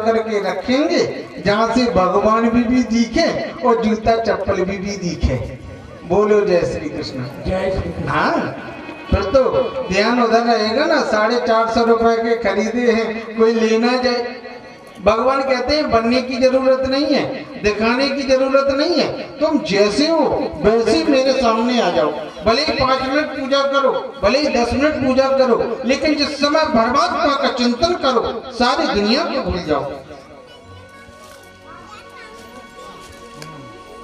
करके रखेंगे जहाँ से भगवान भी दिखे और जूता चप्पल भी दिखे। बोलो जय श्री कृष्ण। जय श्री कृष्ण। हाँ, फिर तो ध्यान उधर रहेगा ना। 450 रुपए के खरीदे हैं, कोई लेना जाए। भगवान कहते हैं बनने की जरूरत नहीं है, दिखाने की जरूरत नहीं है, तुम जैसे हो वैसे मेरे सामने आ जाओ। भले ही 5 मिनट पूजा करो, भले ही 10 मिनट पूजा करो, लेकिन जिस समय परमात्मा का चिंतन करो सारी दुनिया को भूल जाओ।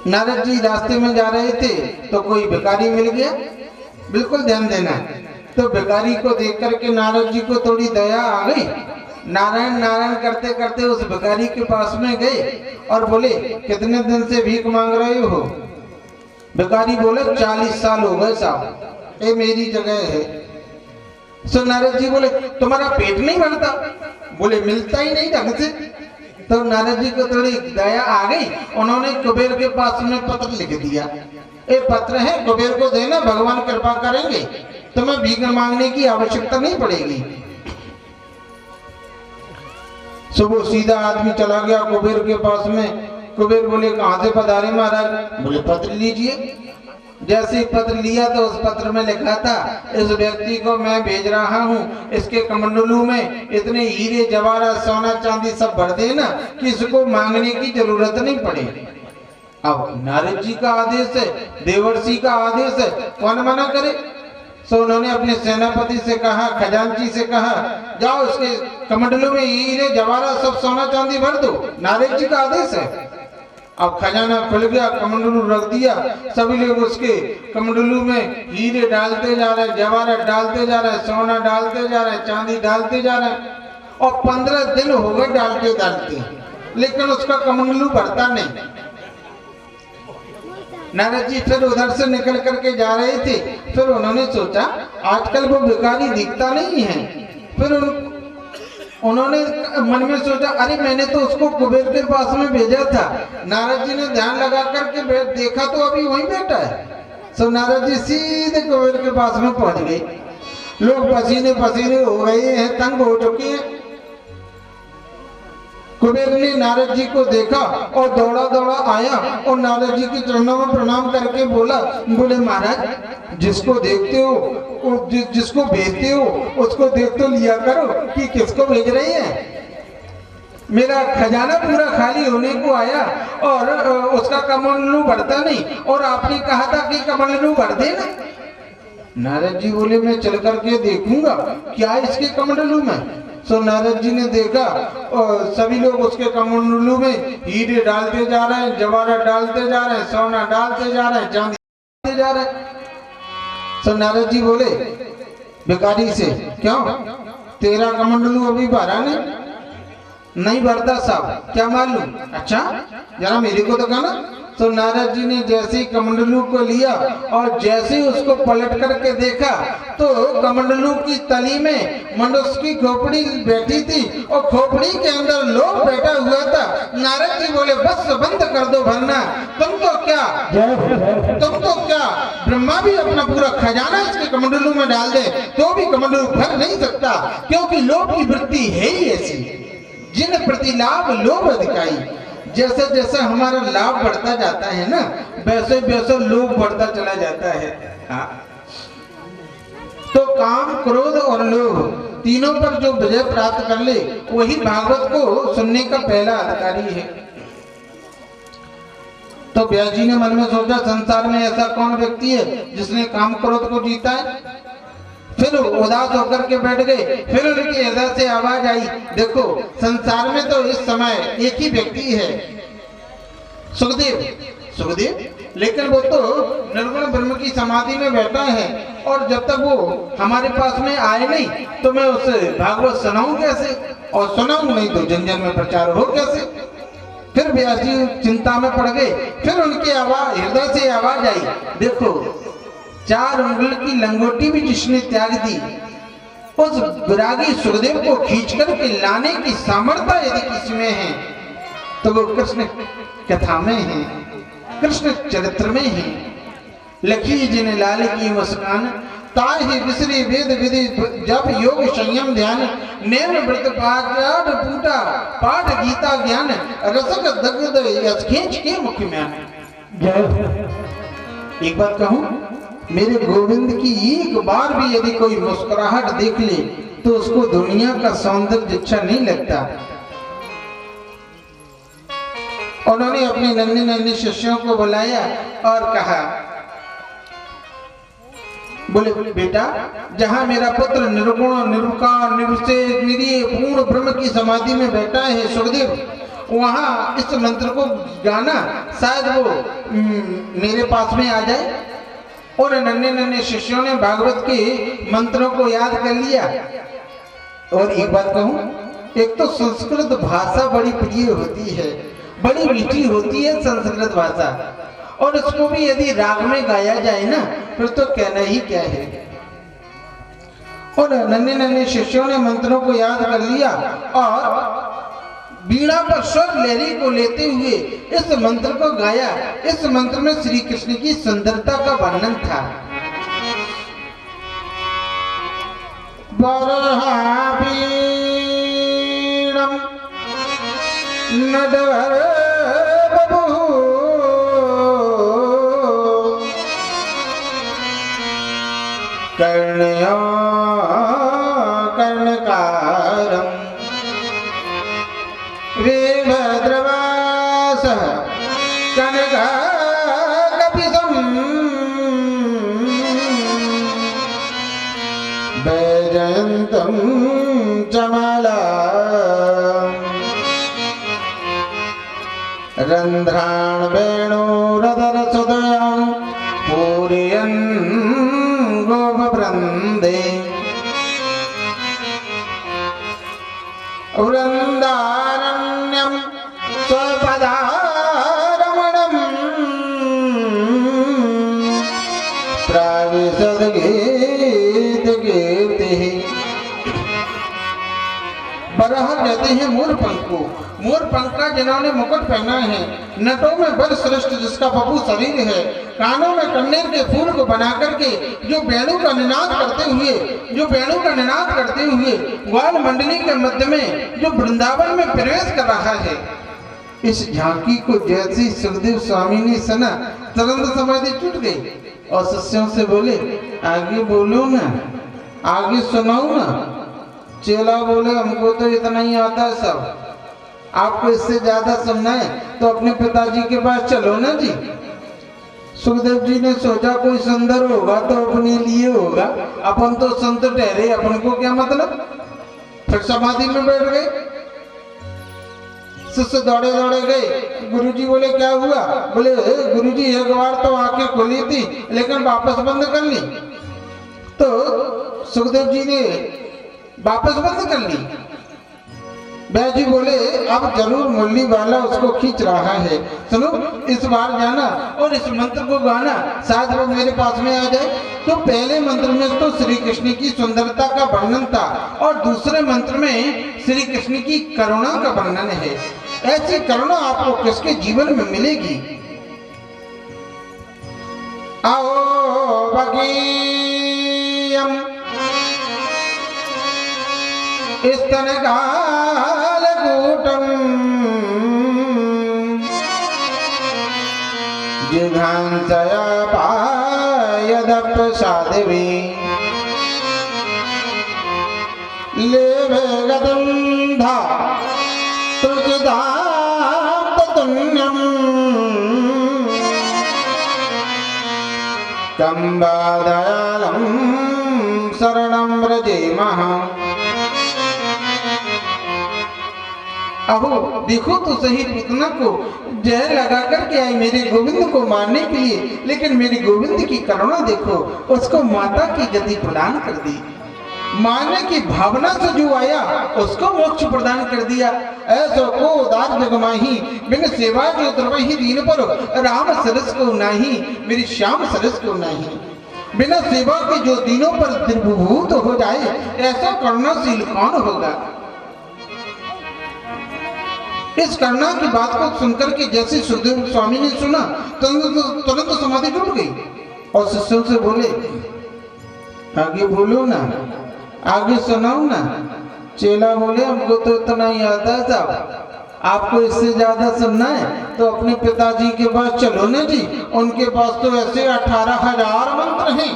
नारद जी रास्ते में जा रहे थे तो कोई भिखारी मिल गया। बिल्कुल ध्यान देना। तो भिखारी को देख करके नारद जी को थोड़ी दया आ गई। नारायण नारायण करते करते उस भिखारी के पास में गए और बोले कितने दिन से भीख मांग रहे हो? भिखारी बोले 40 साल हो गए साहब, ये मेरी जगह है। सो नारद जी बोले तुम्हारा पेट नहीं भरता? बोले मिलता ही नहीं ढंग से। तो नारद जी को थोड़ी दया आ गई, उन्होंने कुबेर के पास में पत्र लिख दिया, ये पत्र है कुबेर को देना, भगवान कृपा करेंगे, तुम्हें भीख मांगने की आवश्यकता नहीं पड़ेगी। सुबह सीधा आदमी चला गया कुबेर के पास में। कुबेर बोले कहाँ से पधारे महाराज? बोले पत्र लीजिए। जैसे ही पत्र लिया तो उस पत्र में लिखा था इस व्यक्ति को मैं भेज रहा हूँ, इसके कमंडलू में इतने हीरे जवाहरात सोना चांदी सब भर देना कि इसको मांगने की जरूरत नहीं पड़े। अब नारद जी का आदेश है, देवर्षि का आदेश है, कौन मना करे? सो उन्होंने अपने सेनापति से कहा, खजांची से कहा जाओ इसके कमंडलों में हीरे जवाहरात सब सोना चांदी भर दो, नारद जी का आदेश है। अब खजाना खुल गया, कमंडलू रख दिया, सभी लोग उसके कमंडलू में हीरे डालते जा रहे, जवाहरात डालते जा रहे, सोना डालते जा रहे, चांदी डालते जा रहे, और 15 दिन हो गए डालते डालते, लेकिन उसका कमंडलू भरता नहीं। नारद जी फिर उधर से निकल करके जा रहे थे, फिर उन्होंने सोचा आजकल वो भिखारी दिखता नहीं है। फिर उन्होंने मन में सोचा अरे मैंने तो उसको कुबेर के पास में भेजा था। नारद जी ने ध्यान लगा करके देखा तो अभी वहीं बैठा है। सो नारद जी सीधे कुबेर के पास में पहुंच गए। लोग पसीने पसीने हो गए हैं, तंग हो चुके हैं। कुबेर ने नारद जी को देखा और दौड़ा दौड़ा आया और नारद जी के चरणों में प्रणाम करके बोले महाराज जिसको देखते हो जिसको भेजते हो उसको देख तो लिया करो कि किसको भेज रहे हैं। मेरा खजाना पूरा खाली होने को आया और उसका कमंडलू भरता नहीं, और आपने कहा था कि कमंडलू भर देना। नारद जी बोले मैं चल करके देखूंगा क्या इसके कमंडलू में। सो नारद जी ने देखा और सभी लोग उसके कमंडलू में हीरे डालते जा रहे हैं, जवाहरात डालते जा रहे हैं, सोना डालते जा रहे हैं, चांदी डालते जा रहे हैं। सो नारद जी बोले भिखारी से क्यों तेरा कमंडलू अभी भरा नहीं भरता साहब, क्या मालूम? अच्छा जरा मेरे को तो कहना। तो नारद जी ने जैसे ही कमंडलू को लिया और जैसे ही उसको पलट करके देखा तो कमंडलू की तली में मनुष्य की खोपड़ी बैठी थी और खोपड़ी के अंदर लोग बैठा हुआ था। नारद जी बोले बस बंद कर दो भरना, तुम तो क्या ब्रह्मा भी अपना पूरा खजाना इसके कमंडलू में डाल दे तो भी कमंडलू भर नहीं सकता, क्योंकि लोभ की वृत्ति है ही ऐसी, जिन प्रति लाभ लोभ अधिकाई। जैसे जैसे हमारा लाभ बढ़ता जाता है ना वैसे वैसे लोभ बढ़ता चला जाता है। हाँ। तो काम क्रोध और लोभ तीनों पर जो विजय प्राप्त कर ले वही भागवत को सुनने का पहला अधिकारी है। तो व्यास जी ने मन में सोचा संसार में ऐसा कौन व्यक्ति है जिसने काम क्रोध को जीता है। फिर उदास होकर के बैठ गए। फिर उनके हृदय से आवाज आई देखो संसार में तो इस समय एक ही व्यक्ति है सुखदेव, लेकिन वो तो निर्गुण ब्रह्म की समाधि में बैठा है और जब तक वो हमारे पास में आए नहीं तो मैं उसे भागवत सुनाऊं कैसे, और सुनाऊं नहीं तो जन जन में प्रचार हो कैसे। फिर व्यास जी चिंता में पड़ गए। फिर उनके हृदय से आवाज आई देखो 4 उंगली की लंगोटी भी जिसने त्याग दी उस विरागी सुखदेव को खींच कर के लाने की सामर्थ्य यदि किसी में है तो वो कृष्ण कथा में है, कृष्ण चरित्र में है। लखी जिन लाल की मुस्कान, ताहि विसरी वेद विधि जप योग संयम ध्यान, नैन व्रत पाठ पूटा पाठ गीता ज्ञान, रसक दग्ध यश खींच के मुख्य म्यान। एक बात कहूं, मेरे गोविंद की एक बार भी यदि कोई मुस्कुराहट देख ले तो उसको दुनिया का सौंदर्य अच्छा नहीं लगता। उन्होंने अपने नन्हे नन्हे शिष्यों को बुलाया और कहा, बोले बेटा, जहां मेरा पुत्र निर्गुण निर्विकार निर्विशेष निरीह पूर्ण ब्रह्म की समाधि में बैठा है सुखदेव, वहां इस मंत्र को गाना, शायद वो मेरे पास में आ जाए। और नन्हे नन्हे शिष्यों ने भागवत के मंत्रों को याद कर लिया। और एक बात कहूं, एक तो संस्कृत भाषा बड़ी प्रिय होती है, बड़ी मीठी होती है संस्कृत भाषा, और उसको भी यदि राग में गाया जाए ना फिर तो कहना ही क्या है। और नन्हे नन्हे शिष्यों ने मंत्रों को याद कर लिया और बीड़ा पर स्वर लहरी को लेते हुए इस मंत्र को गाया। इस मंत्र में श्री कृष्ण की सुंदरता का वर्णन था। बरहापीणम नडवर बबू कर्णयो कर्णकारम वीरभद्रवास कनकाकपिशं वैजयन्तं चमाला रन्ध्राण वेणुरधरसुदयं पूरयन् गोपवृन्दे वृन्दारण्यं स्वपदारमणं प्राविशद्गीतकीर्तिः। बरह कहते हैं मोरपंख को। मोरपंख का जिन्होंने मुकुट पहना है, नटों में बल श्रेष्ठ जिसका बपू शरीर है, कानों में कन्नेर के फूल को बना करके जो वेणु का निनाद करते हुए ग्वाल मंडली के मध्य में जो वृंदावन में प्रवेश कर रहा है। इस झांकी को जैसी सुखदेव स्वामी ने सुना, तुरंत समाधि टूट गई और शिष्यों से बोले, आगे बोलो ना, आगे सुनाओ ना। चेला बोले, हमको तो इतना ही आता है सब, आपको इससे ज्यादा सुनना है तो अपने पिताजी के पास चलो ना जी। सुखदेव जी ने सोचा कोई सुंदर होगा तो अपने लिए होगा, अपन तो संत ठहरे, अपन को क्या मतलब। फिर समाधि में बैठ गए। शिष्य दौड़े दौड़े गए। गुरुजी बोले, क्या हुआ? बोले, गुरुजी एक बार तो आंखें खुली थी लेकिन वापस बंद कर ली। तो सुखदेव जी ने वापस बंद कर ली। बैद जी बोले, अब जरूर मुरली वाला उसको खींच रहा है, सुनो इस बार जाना और इस मंत्र को गाना, शायद वो मेरे पास में आ जाए। तो पहले मंत्र में तो श्री कृष्ण की सुंदरता का वर्णन था और दूसरे मंत्र में श्री कृष्ण की करुणा का वर्णन है। ऐसी करुणा आपको किसके जीवन में मिलेगी? आओ बगीयम स्तनकालकूटं जिघांसया पायदप्रसादिवी लेभे गतं धा तुलसीदान्ततुल्यं कम्बादयालं शरणं व्रजेमः। अहो देखो तो सही, पूतना को जहर लगा करके आई मेरे गोविंद को मारने के लिए, लेकिन मेरे गोविंद की करुणा देखो, उसको माता की गति प्रदान कर दी। मारने की भावना से जो आया उसको मोक्ष प्रदान कर दिया। ऐसो को उदार जगमाही बिन सेवा जो द्रवही दीन पर राम सरस को नाही, मेरी श्याम सरस को नाही। बिना सेवा के जो दीनों पर द्रवभूत हो जाए, ऐसा करुणाशील कौन होगा? इस करुणा की बात को सुनकर के जैसे सुखदेव स्वामी ने सुना, तुरंत समाधि टूट गई। और शिष्यों से बोले आगे बोलो ना, आगे सुनाओ ना। चेला बोले हमको तो इतना ही आता है साहब, आपको इससे ज्यादा सुनना है तो अपने पिताजी के पास चलो ना जी, उनके पास तो ऐसे 18,000 मंत्र हैं।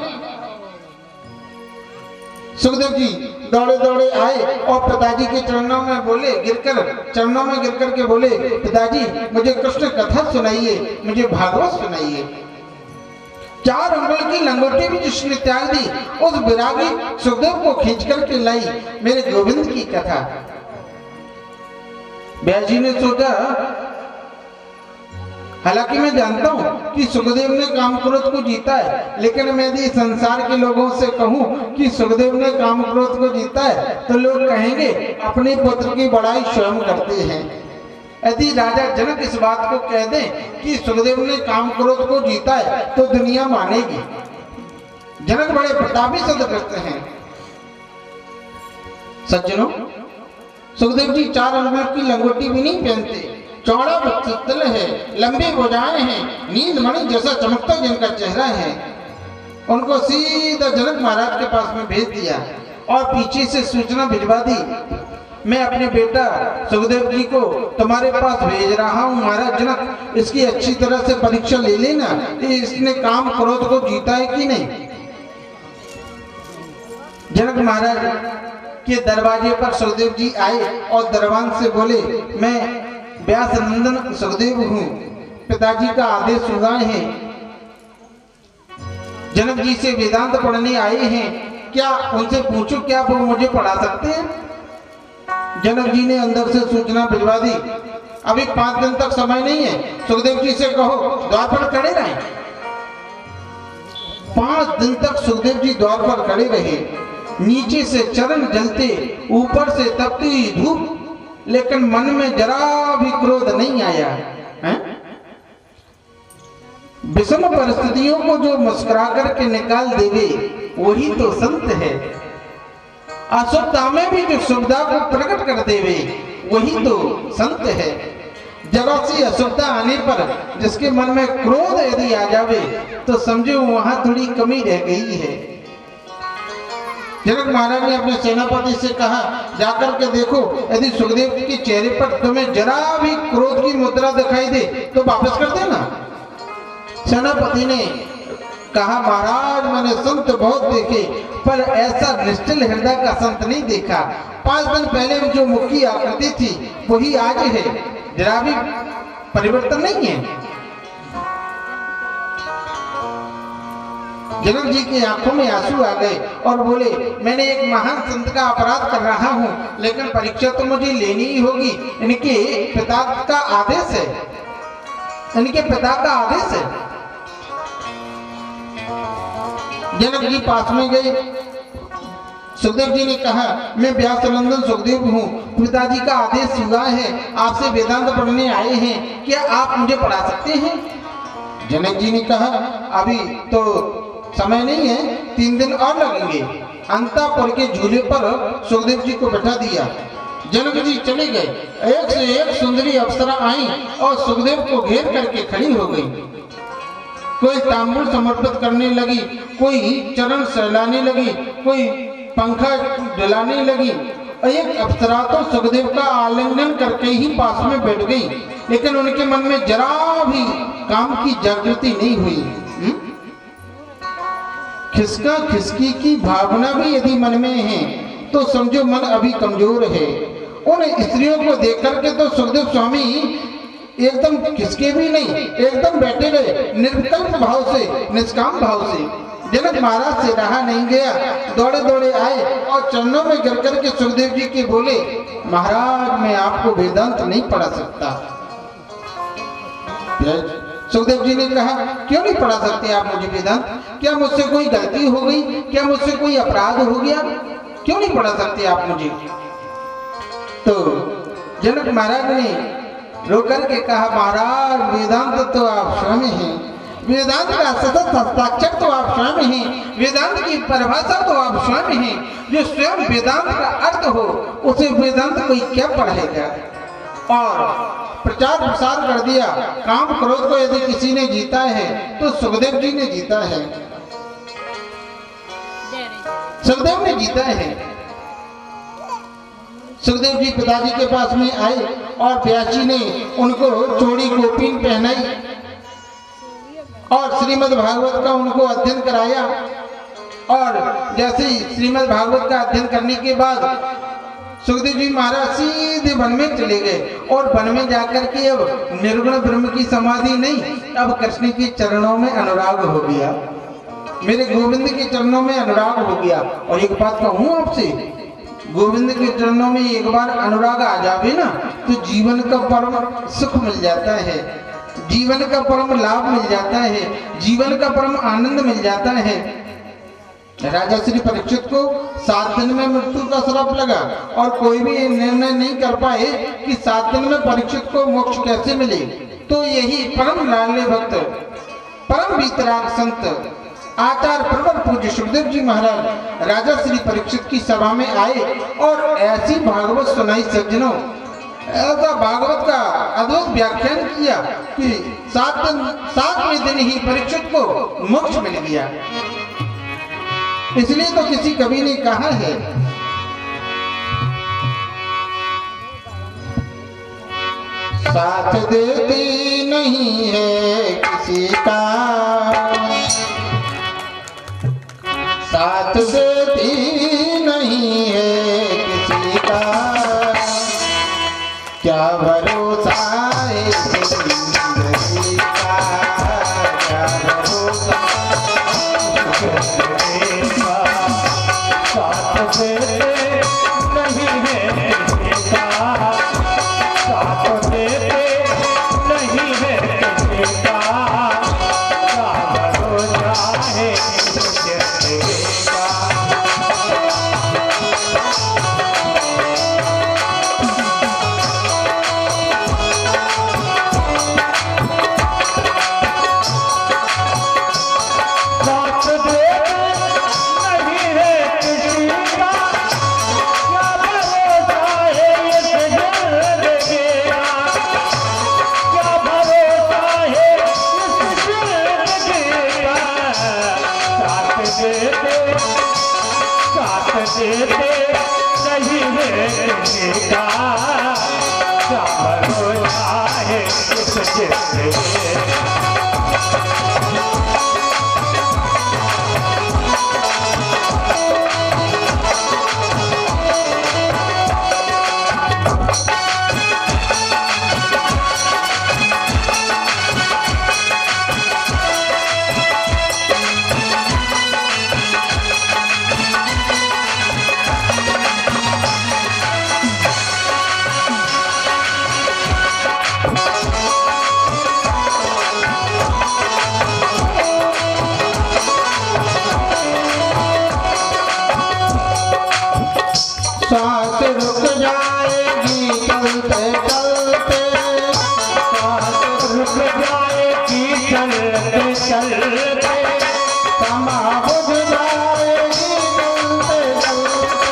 सुखदेव जी दौड़े दौड़े आए और पिताजी के चरणों में गिरकर के बोले पिताजी मुझे कृष्ण कथा सुनाइए, मुझे भागवत सुनाइए। 4 अंगुल की लंगोटी भी जिसने त्याग दी, उस विरागी सुखदेव को खींच करके लाई मेरे गोविंद की कथा। व्यास जी ने सोचा, हालांकि मैं जानता हूं कि सुखदेव ने काम क्रोध को जीता है, लेकिन मैं यदि संसार के लोगों से कहूं कि सुखदेव ने काम क्रोध को जीता है तो लोग कहेंगे अपने पुत्र की बड़ाई स्वयं करते हैं। यदि राजा जनक इस बात को कह दें कि सुखदेव ने काम क्रोध को जीता है तो दुनिया मानेगी। जनक बड़े प्रतापी सदग्रस्त हैं। सज्जनों, सुखदेव जी 4 अंगुल की लंगोटी भी नहीं पहनते, चौड़ा वक्षस्थल है, लंबी भुजाएं हैं, नींद मणि जैसा चमकता जिनका चेहरा है। उनको सीधा जनक महाराज के पास में भेज दिया और पीछे से सूचना भिजवा दी, मैं अपने बेटा सुखदेव जी को तुम्हारे पास भेज रहा हूँ महाराज जनक, इसकी अच्छी तरह से परीक्षा ले लेना कि इसने काम क्रोध को जीता है कि नहीं। जनक महाराज के दरवाजे पर सुखदेव जी आए और दरबान से बोले मैं व्यास नंदन सुखदेव हूँ, पिताजी का आदेश सुना है, जनक जी से वेदांत पढ़ने आए हैं, क्या उनसे पूछो क्या वो मुझे पढ़ा सकते हैं। जनक जी ने अंदर से सूचना भिजवा दी, अभी 5 दिन तक समय नहीं है, सुखदेव जी से कहो द्वार पर खड़े रहें। 5 दिन तक सुखदेव जी द्वार पर खड़े रहे, नीचे से चरण जलते, ऊपर से तपती धूप, लेकिन मन में जरा भी क्रोध नहीं आया है? विषम परिस्थितियों को जो मुस्कुरा करके निकाल देवे वही तो संत है। असुविधा में भी जो सुविधा को प्रकट कर देवे वही तो संत है। जरा सी असुविधा आने पर जिसके मन में क्रोध यदि आ जावे तो समझो वहां थोड़ी कमी रह गई है। जनक महाराज ने अपने सेनापति से कहा जाकर के देखो, यदि सुखदेव के चेहरे पर तुम्हें जरा भी क्रोध की मुद्रा दिखाई दे तो वापस कर देना। सेनापति ने कहा महाराज मैंने संत बहुत देखे पर ऐसा निश्चल हृदय का संत नहीं देखा। 5 दिन पहले जो मुख की आकृति थी वही आज है, जरा भी परिवर्तन नहीं है। जनक जी की आंखों में आंसू आ गए और बोले मैंने एक महान संत का अपराध कर रहा हूँ, लेकिन परीक्षा तो मुझे लेनी ही होगी, इनके पिता का आदेश है, इनके पिता का आदेश है। जनक जी पास में गए, सुखदेव जी ने कहा मैं व्यास नंदन सुखदेव हूँ, पिताजी का आदेश हुआ है, आपसे वेदांत पढ़ने आए हैं, क्या आप मुझे पढ़ा सकते हैं। जनक जी ने कहा अभी तो समय नहीं है, 3 दिन और लगेंगे। अंतापुर के झूले पर सुखदेव जी को बैठा दिया। जनक जी चले गए, एक से एक सुंदरी अप्सरा आई और सुखदेव को घेर करके खड़ी हो गई। कोई तांबूल समर्पित करने लगी, कोई चरण सहलाने लगी, कोई पंखा डलाने लगी। एक अप्सरा तो सुखदेव का आलिंगन करके ही पास में बैठ गई, लेकिन उनके मन में जरा भी काम की जागृति नहीं हुई। खिसका खिसकी की भावना भी यदि मन में है तो समझो मन अभी कमजोर है। उन स्त्रियों को देख करके तो सुखदेव स्वामी एकदम खिसके भी नहीं, एकदम बैठे रहे निर्विकल्प भाव से, निष्काम भाव से। जनक महाराज से रहा नहीं गया, दौड़े दौड़े आए और चरणों में गिर करके सुखदेव जी के बोले महाराज मैं आपको वेदांत नहीं पढ़ा सकता। सुखदेव जी ने कहा क्यों नहीं पढ़ा सकते आप मुझे वेदांत, क्या मुझसे कोई गलती हो गई, क्या मुझसे कोई अपराध हो गया, क्यों नहीं पढ़ा सकते आप मुझे। तो जनक महाराज ने रो करके कहा महाराज वेदांत तो आप स्वयं हैं, वेदांत का सतत हस्ताक्षर तो आप स्वयं हैं, वेदांत की परिभाषा तो आप स्वयं हैं। जो स्वयं वेदांत का अर्थ हो उसे वेदांत कोई क्या पढ़ेगा। और प्रचार प्रसार कर दिया, काम क्रोध को यदि किसी ने जीता है तो सुखदेव जी ने जीता है। सुखदेव ने जीता है। सुखदेव जी पिताजी के पास में आए और व्यास जी ने उनको चोड़ी गोपीन पहनाई और श्रीमद् भागवत का उनको अध्ययन कराया। और जैसे ही श्रीमद् भागवत का अध्ययन करने के बाद सुखदेव जी महाराज सीधे वन में चले गए और वन में जाकर के अब निर्गुण ब्रह्म की समाधि नहीं, अब कृष्ण के चरणों में अनुराग हो गया, मेरे गोविंद के चरणों में अनुराग हो गया। और एक बात कहूं आपसे, गोविंद के चरणों में एक बार अनुराग आ जावे ना तो जीवन का परम सुख मिल जाता है, जीवन का परम लाभ मिल जाता है, जीवन का परम आनंद मिल जाता है। राजा श्री परीक्षित को 7 दिन में मृत्यु का श्राप लगा और कोई भी निर्णय नहीं कर पाए कि 7 दिन में परीक्षित को मोक्ष कैसे मिले। तो यही परम लाडले भक्त, परम वीतराग संत आचार्य प्रवर पूज्य सुखदेव जी महाराज राजा श्री परीक्षित की सभा में आए और ऐसी भागवत सुनाई सज्जनों, ऐसा भागवत का अद्भुत व्याख्यान किया कि 7वें दिन ही परीक्षित को मोक्ष मिल गया। इसलिए तो किसी कवि ने कहा है, साथ देती नहीं है किसी का, साथ देती नहीं है किसी का, क्या भरोसा है जिंदगी का, क्या भरोसा साथ देते नहीं है किसी का, साथ देते नहीं है किसी का, क्या भरोसा है जिंदगी का। सांस रुक जाएगी चलते चलते, सांस रुक जाएगी चलते चलते, समा बुझ जाएगी चलते चलते,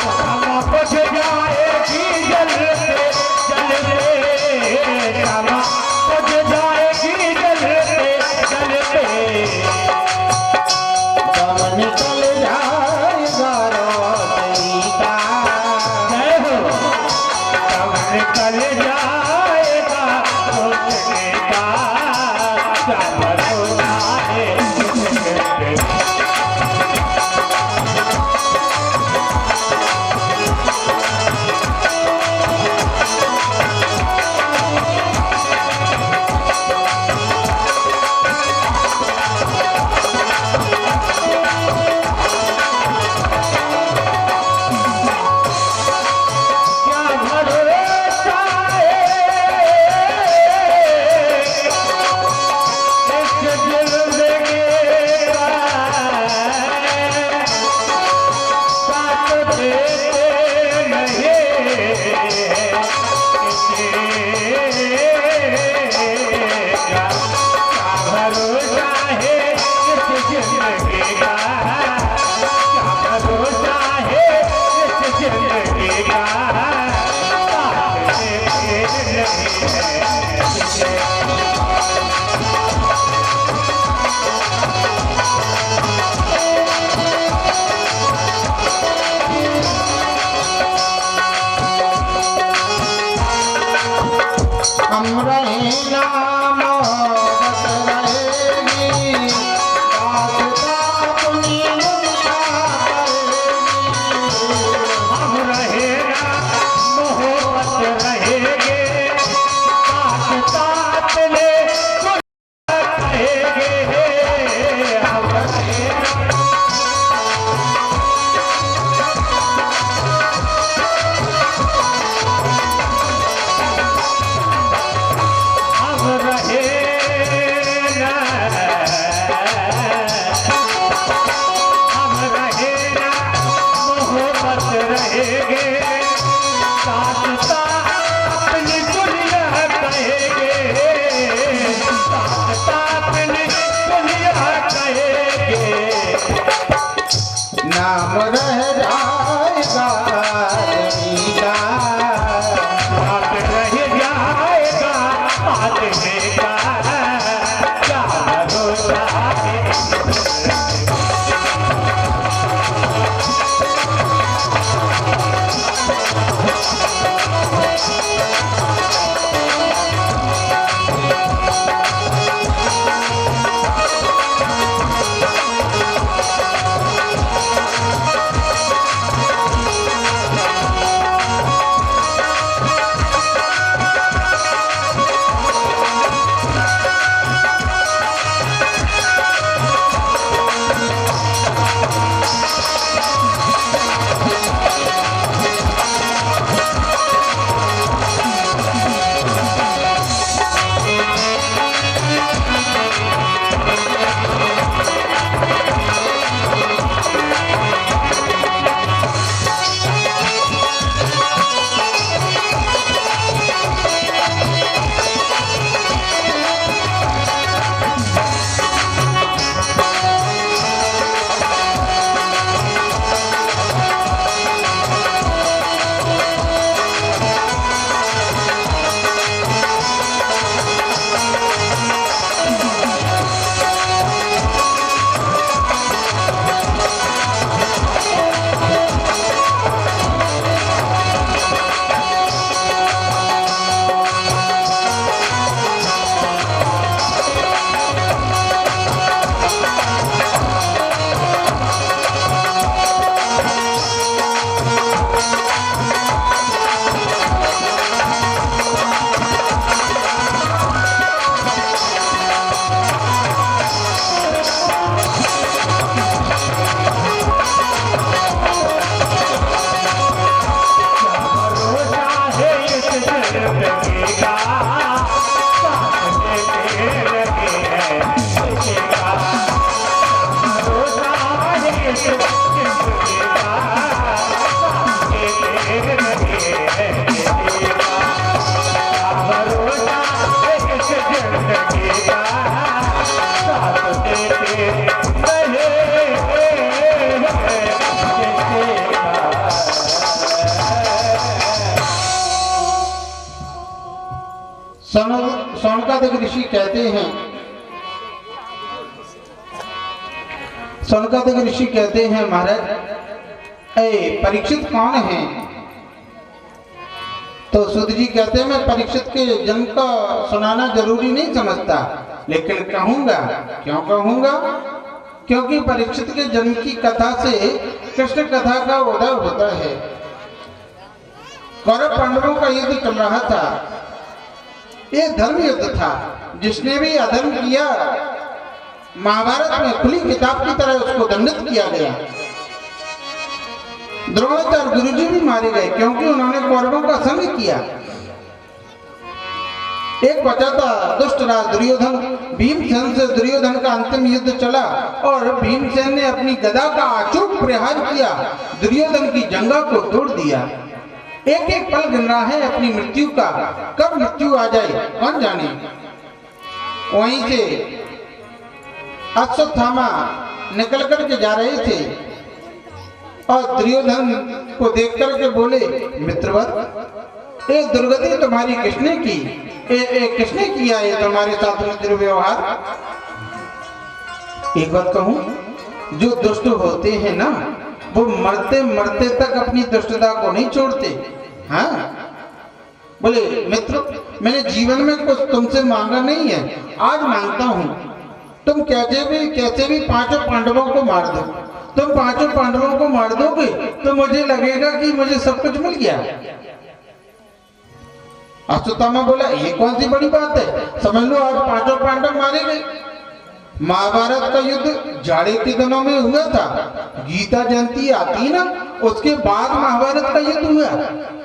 समा बुझ जाएगी चलते चलते, समा बुझ जाएगी चलते चलते, दम निकल जाएगा निकल जाएगा रोशनी का, क्या भरोसा है हम रहे नाम मोहब्बत रहेगी, दास्तां अपनी उनका करेगी। हम रहे ना मोहब्बत रहेगे, दास्तां अपने उनका कहेंगे। हम रहे ना रहेंगे, दास्तां अपनी दुनिया कहेंगे, दास्तां अपनी दुनिया कहेंगे। नाम रह जाएगा जमीला, नाम रह जाएगा आदमी का, क्या भरोसा है। सौनकादिक ऋषि कहते हैं, सौनकादिक ऋषि कहते हैं महाराज ए परीक्षित कौन है? तो सुध जी कहते हैं मैं परीक्षित के जन्म का सुनाना जरूरी नहीं समझता, लेकिन कहूंगा। क्यों कहूंगा? क्योंकि परीक्षित के जन्म की कथा से कृष्ण कथा का उदय होता है। कौरव पांडवों का युद्ध चल रहा था, ये धर्म युद्ध था। जिसने भी अधर्म किया महाभारत में खुली किताब की तरह उसको दंडित किया गया। द्रोणाचार्य गुरुजी भी मारे गए क्योंकि उन्होंने कौरवों का संग किया। एक बचा था दुष्ट राज दुर्योधन। भीमसेन से दुर्योधन का अंतिम युद्ध चला और भीमसेन ने अपनी गदा का अचूक प्रहार किया, दुर्योधन की जंघा को तोड़ दिया। एक एक पल गिन रहा है अपनी मृत्यु का, कब मृत्यु आ जाए कौन जाने। वहीं से अश्वत्थामा निकल करके जा रहे थे और दुर्योधन को देख करके बोले, मित्रवत ये दुर्गति तुम्हारी किसने की? किसने किया ये तुम्हारे साथ में दुर्व्यवहार? एक बात कहूं, जो दुष्ट होते हैं ना वो मरते मरते तक अपनी दुष्टता को नहीं छोड़ते। हाँ, बोले मित्र, मैंने जीवन में कुछ तुमसे मांगा नहीं है, आज मांगता हूं, तुम कैसे भी पांचों पांडवों को मार दो। तुम पांचों पांडवों को मार दोगे तो मुझे लगेगा कि मुझे सब कुछ मिल गया। अश्वत्थामा बोला ये कौन सी बड़ी बात है, समझ लो आज पांचों पांडव मारे गए। महाभारत का युद्ध जाड़े के दिनों में हुआ था, गीता जयंती आती ना उसके बाद महाभारत का युद्ध हुआ।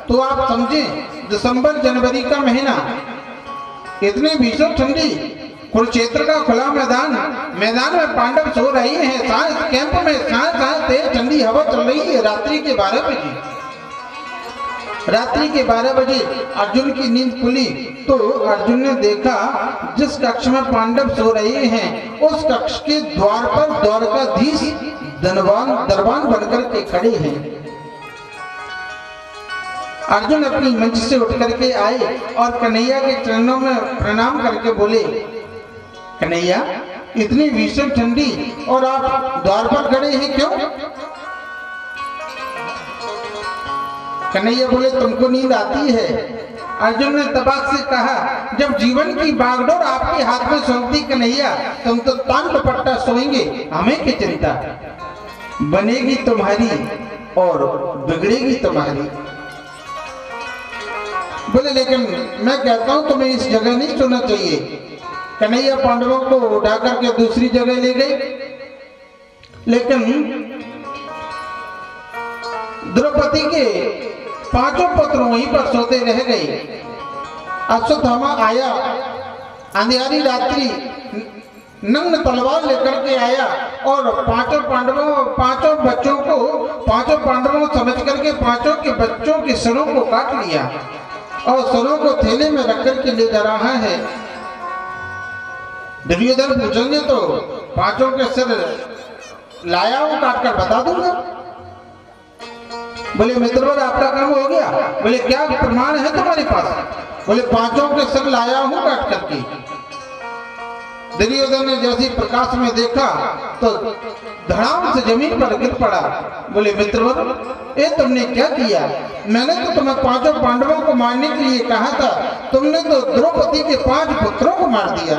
तो आप समझे दिसंबर जनवरी का महीना, इतनी भीषण ठंडी, कुरुक्षेत्र का खुला मैदान में पांडव सो रहे हैं, सांस कैंप में सांस तेज ठंडी हवा चल रही है। रात्रि के 12 बजे अर्जुन की नींद खुली तो अर्जुन ने देखा जिस कक्ष में पांडव सो रहे हैं उस कक्ष के द्वार पर द्वारकाधीश दरबान बनकर के खड़े हैं। अर्जुन अपनी मंच से उठ करके आए और कन्हैया के चरणों में प्रणाम करके बोले, कन्हैया इतनी भीषण ठंडी और आप द्वार पर खड़े हैं क्यों? कन्हैया बोले तुमको नींद आती है। अर्जुन ने तबाक से कहा, जब जीवन की बागडोर आपके हाथ में सौंप दी कन्हैया, तुम तो तान दुपट्टा सोएंगे, हमें क्या चिंता, बनेगी तुम्हारी और बिगड़ेगी तुम्हारी। बोले लेकिन मैं कहता हूं तुम्हें इस जगह नहीं सोना चाहिए। कन्हैया पांडवों को उठा करके दूसरी जगह ले गए, लेकिन द्रौपदी के पांचों पुत्र वहीं पर सोते रह गए। अश्वत्थामा आया, अंधेरी रात्रि नग्न तलवार लेकर के आया और पांचों पांडवों समझ करके पांचों के बच्चों के सिरों को काट लिया और सिरों को थैले में रख करके ले जा रहा है। दुर्योधन पूछेंगे तो पांचों के सिर लाया हूं, काट कर बता दूंगा। बोले मित्रवर आपका काम हो गया। बोले क्या प्रमाण है तुम्हारे पास? बोले पांचों के सिर लाया हूं काट करके। दुर्योधन ने जैसे प्रकाश में देखा तो धड़ाम से जमीन पर गिर पड़ा। बोले मित्रवर ये तुमने क्या किया? मैंने तो तुम्हें पांचों पांडवों को मारने के लिए कहा था, तुमने तो द्रौपदी के 5 पुत्रों को मार दिया।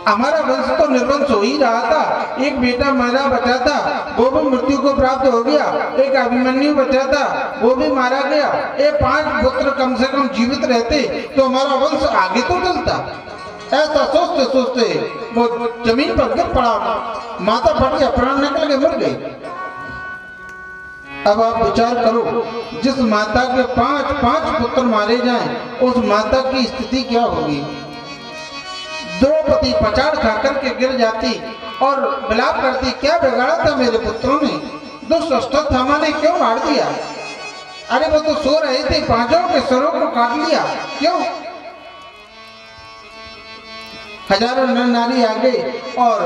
हमारा वंश तो निर्वंश हो ही रहा था, एक बेटा मारा बचा था वो भी मृत्यु को प्राप्त हो गया, एक अभिमन्यु बचा था वो भी मारा गया, ये 5 पुत्र कम से कम जीवित रहते तो हमारा वंश आगे तो चलता। ऐसा सोचते सोचते वो जमीन पर गिर पड़ा, माता फट गया, प्राण निकल के मर गई। अब आप विचार करो, जिस माता के 5 पुत्र मारे जाएं, उस माता की स्थिति क्या होगी? द्रौपदी पछाड़ खा करके गिर जाती और विलाप करती, क्या बिगाड़ा था मेरे पुत्रों ने, दुष्ट अश्वत्थामा ने क्यों मार दिया? अरे वो तो सो रहे थे, पांचों के सिरों को काट लिया, क्यों? हजारों नर नारी आ गए और